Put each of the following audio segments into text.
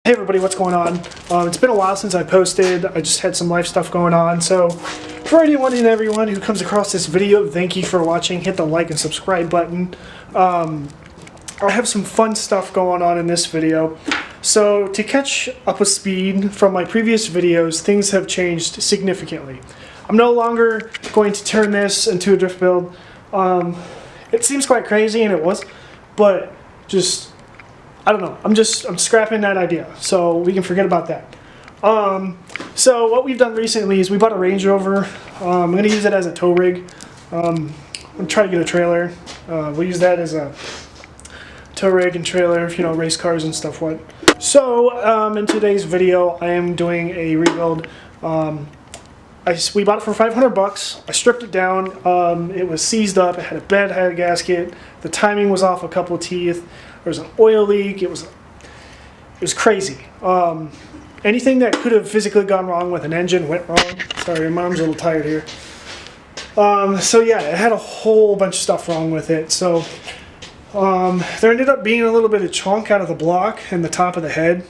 Hey everybody, what's going on? It's been a while since I posted. I just had some life stuff going on. So for anyone and everyone who comes across this video, thank you for watching. Hit the like and subscribe button. I have some fun stuff going on in this video. So to catch up with speed from my previous videos, things have changed significantly. I'm no longer going to turn this into a drift build. It seems quite crazy, and it was, but just I don't know. I'm scrapping that idea, so we can forget about that. So what we've done recently is we bought a Range Rover. I'm going to use it as a tow rig. I'm going to try to get a trailer. We'll use that as a tow rig and trailer, you know, race cars and stuff. So in today's video, I am doing a rebuild. We bought it for 500 bucks. I stripped it down. It was seized up. It had a bed, had a gasket. The timing was off a couple of teeth. There was an oil leak. It was crazy. Anything that could have physically gone wrong with an engine went wrong. Sorry, my arm's a little tired here. So yeah, it had a whole bunch of stuff wrong with it. So there ended up being a little bit of chunk out of the block and the top of the head.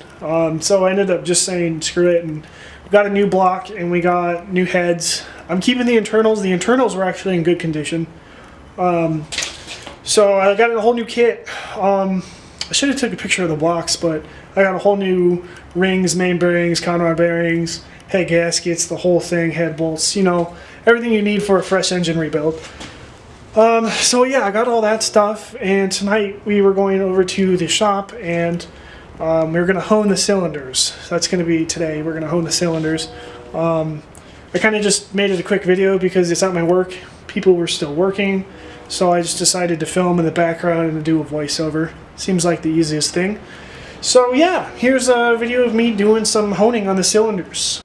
So I ended up just saying screw it, and we got a new block and we got new heads. I'm keeping the internals. The internals were actually in good condition. So I got a whole new kit. I should have took a picture of the blocks, but I got a whole new rings, main bearings, conrod bearings, head gaskets, the whole thing, head bolts, you know, everything you need for a fresh engine rebuild. So yeah, I got all that stuff, and tonight we were going over to the shop and we were going to hone the cylinders. That's going to be today. We're going to hone the cylinders. I kind of just made it a quick video because it's at my work. People were still working. So I just decided to film in the background and do a voiceover. Seems like the easiest thing. So yeah, here's a video of me doing some honing on the cylinders.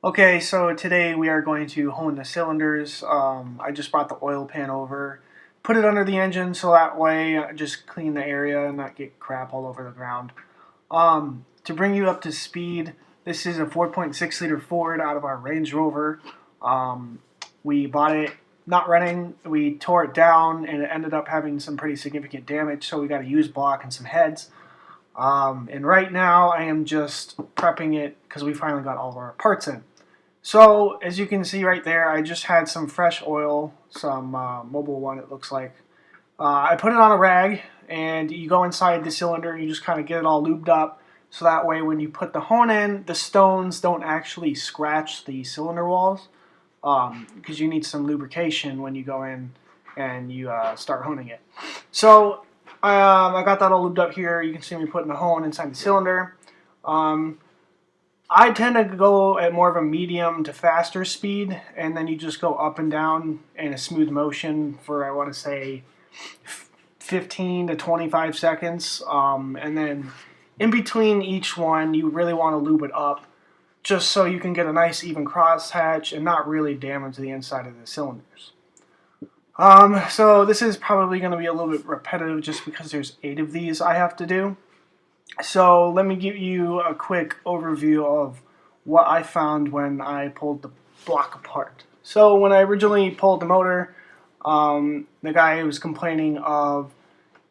Okay, so today we are going to hone the cylinders. I just brought the oil pan over, put it under the engine so that way I just clean the area and not get crap all over the ground. To bring you up to speed, this is a 4.6 liter Ford out of our Range Rover. We bought it not running. We tore it down and it ended up having some pretty significant damage, so we got a used block and some heads. And right now I am just prepping it because we finally got all of our parts in. So as you can see right there, I just had some fresh oil, some Mobil one it looks like. I put it on a rag, and you go inside the cylinder and you just kind of get it all lubed up, so that way when you put the hone in, the stones don't actually scratch the cylinder walls. Because you need some lubrication when you go in and you start honing it. So I got that all lubed up here. You can see me putting the hone inside the cylinder. I tend to go at more of a medium to faster speed, and then you just go up and down in a smooth motion for, I want to say, 15 to 25 seconds. And then in between each one, you really want to lube it up, just so you can get a nice even crosshatch and not really damage the inside of the cylinders. So this is probably going to be a little bit repetitive just because there's 8 of these I have to do. So let me give you a quick overview of what I found when I pulled the block apart. So when I originally pulled the motor, the guy was complaining of,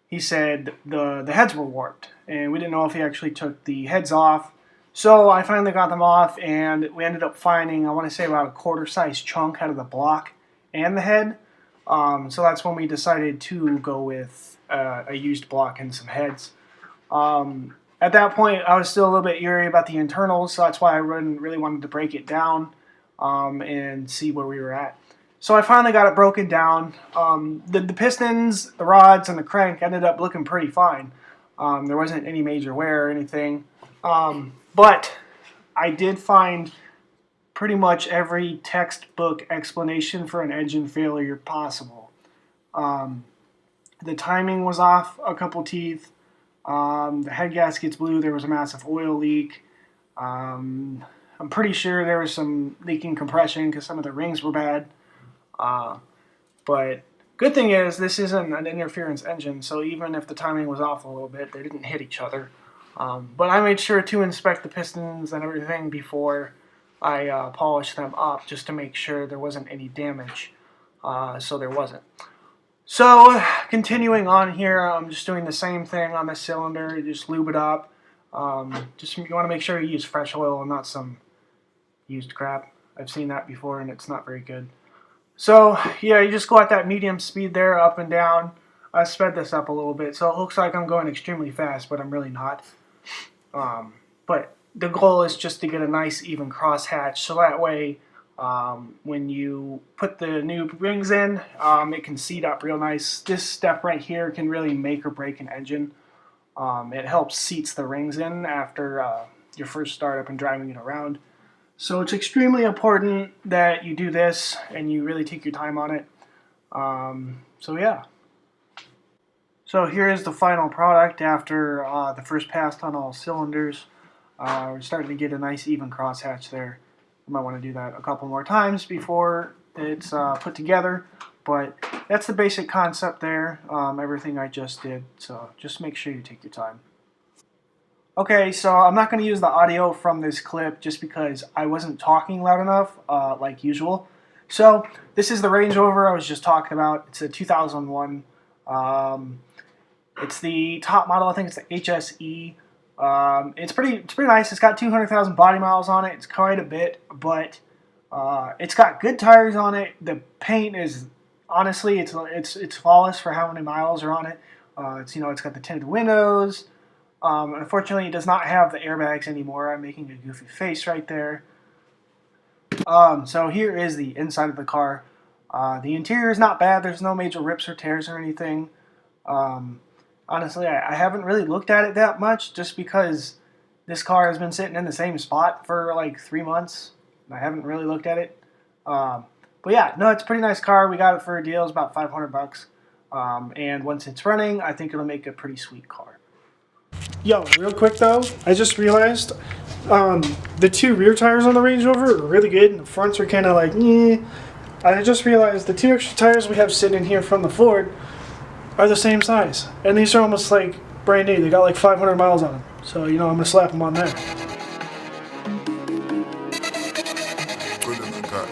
he said the heads were warped, and we didn't know if he actually took the heads off. So I finally got them off, and we ended up finding, I want to say, about a quarter-size chunk out of the block and the head. So that's when we decided to go with a used block and some heads. At that point, I was still a little bit eerie about the internals, so that's why I really wanted to break it down and see where we were at. So I finally got it broken down. The pistons, the rods, and the crank ended up looking pretty fine. There wasn't any major wear or anything. But I did find pretty much every textbook explanation for an engine failure possible. The timing was off a couple teeth. The head gaskets blew. There was a massive oil leak. I'm pretty sure there was some leaking compression because some of the rings were bad. But good thing is this isn't an interference engine, so even if the timing was off a little bit, they didn't hit each other. But I made sure to inspect the pistons and everything before I polished them up, just to make sure there wasn't any damage. So there wasn't. So continuing on here, I'm just doing the same thing on the cylinder, just lube it up. Just you want to make sure you use fresh oil and not some used crap. I've seen that before and it's not very good. So yeah, you just go at that medium speed there, up and down. I sped this up a little bit, so it looks like I'm going extremely fast, but I'm really not. But the goal is just to get a nice even crosshatch, so that way when you put the new rings in, it can seat up real nice. This step right here can really make or break an engine. It helps seats the rings in after your first startup and driving it around. So it's extremely important that you do this and you really take your time on it. So yeah. So here is the final product after the first pass on all cylinders. We're starting to get a nice even crosshatch there. You might want to do that a couple more times before it's put together. But that's the basic concept there, everything I just did. So just make sure you take your time. Okay, so I'm not going to use the audio from this clip just because I wasn't talking loud enough, like usual. So this is the Range Rover I was just talking about. It's a 2001. It's the top model. I think it's the HSE. It's pretty nice. It's got 200,000 body miles on it. It's quite a bit, but it's got good tires on it. The paint is honestly, it's flawless for how many miles are on it. It's got the tinted windows. Unfortunately, it does not have the airbags anymore. I'm making a goofy face right there. So here is the inside of the car. The interior is not bad. There's no major rips or tears or anything. Honestly, I haven't really looked at it that much just because this car has been sitting in the same spot for like 3 months. And I haven't really looked at it. But yeah, no, it's a pretty nice car. We got it for a deal. It's about 500 bucks. And once it's running, I think it'll make a pretty sweet car. Yo, real quick though, I just realized the two rear tires on the Range Rover are really good, and the fronts are kind of like, eh. I just realized the two extra tires we have sitting in here from the Ford are the same size, and these are almost like brand new. They got like 500 miles on them, so I'm gonna slap them on there. Put it in the car.